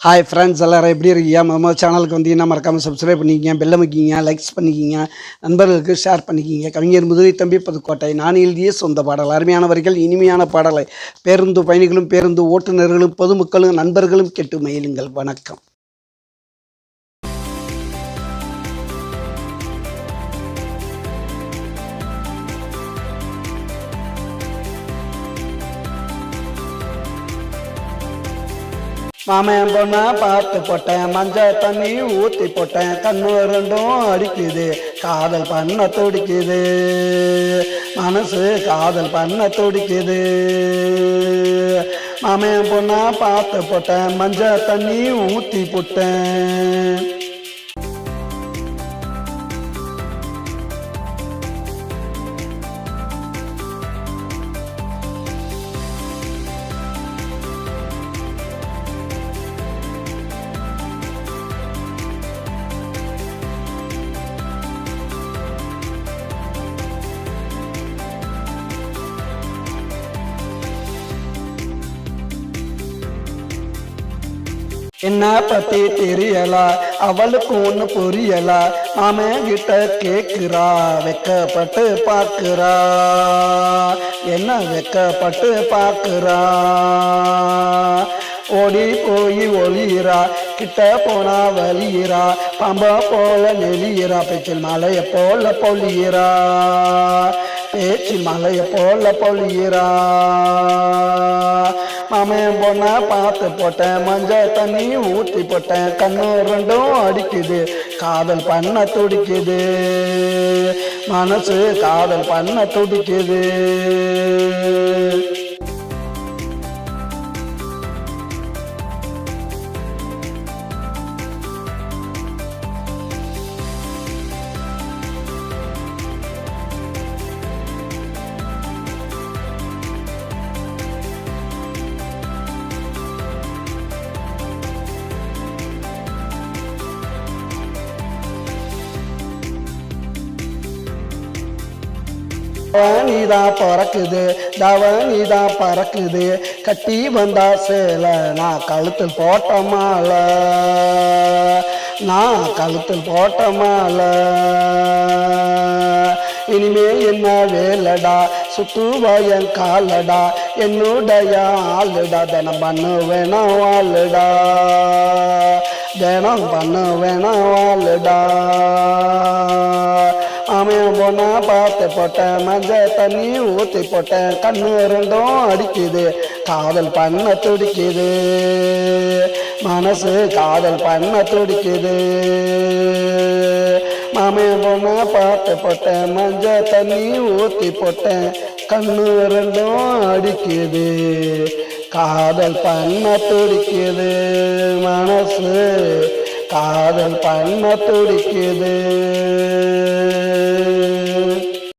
Hi friends, எல்லோரும் எப்படி இருக்கீங்க? நம்ம சேனலுக்கு வந்தீங்கன்னா மறக்காமல் சப்ஸ்கிரைப் பண்ணிக்கிங்க, பெல்ல அமைக்கிங்க, லைக்ஸ் பண்ணிக்கிங்க, நண்பர்களுக்கு ஷேர் பண்ணிக்கிங்க. கவிஞர் முதுகை தம்பி புதுக்கோட்டை. நான் எழுதிய சொந்த பாடல். அருமையான வரிகள், இனிமையான பாடலை பேருந்து பயணிகளும் பேருந்து ஓட்டுநர்களும் பொதுமக்களும் நண்பர்களும் கேட்டு மகிழுங்கள். வணக்கம். மாமன் பொண்ணா பார்த்து போட்டேன், மஞ்சள் தண்ணி ஊற்றி போட்டேன், கண்ணு ரெண்டும் அடிக்குது, காதல் பண்ண துடிக்குது, மனசு காதல் பண்ண துடிக்குது. மாமன் பொண்ணா பார்த்து போட்டேன், மஞ்சள் தண்ணி ஊற்றி போட்டேன். என்ன பத்தி தெரியலா, அவளுக்கு ஒண்ணு புரியலா, மாமன் கிட்ட கேக்குறா, வெக்கப்பட்டு பாக்குறா, என்ன வெக்கப்பட்டு பாக்குறா. ஓடி போய் ஒளியிறா, கிட்ட போனா வலியிறா, பாம்பா போல நெளியிறா, பேச்சில் மலைய போல பொழியிறா, பேச்சில் மலைய போல பொழியிறா. மாமன் பொண்ணா பார்த்து போட்டேன், மஞ்சள் தண்ணி ஊற்றி போட்டேன், கண்ணு ரெண்டும் அடிக்குது, காதல் பண்ண துடிக்குது, மனசு காதல் பண்ண துடிக்குது. நீதான் பறக்குது, தவனிதான் பறக்குது, கட்டி வந்தா சேல, நான் கழுத்தில் போட்ட மாலை, நான் கழுத்தில் போட்ட மாலை. இனிமே என்ன வேலடா, சுத்துவயன் காலடா, என்னுடைய ஆளுடா, தினம் பண்ணு வேணாம் வாழுடா, தினம் பண்ணு வேணாம் வாழுடா. மாமன் பொண்ணா பார்த்து போட்டேன், மஞ்சள் தண்ணி ஊற்றி போட்டேன், கண்ணு ரெண்டும் அடிக்குது, காதல் பண்ண துடிக்குது, மனசு காதல் பண்ண துடிக்குது. மாமன் பொண்ணா பார்த்து போட்டேன், மஞ்சள் தண்ணி ஊற்றி போட்டேன், கண்ணு ரெண்டும் அடிக்குது, காதல் பண்ண துடிக்குது, மனசு காதல் பண்ண துடிக்குது.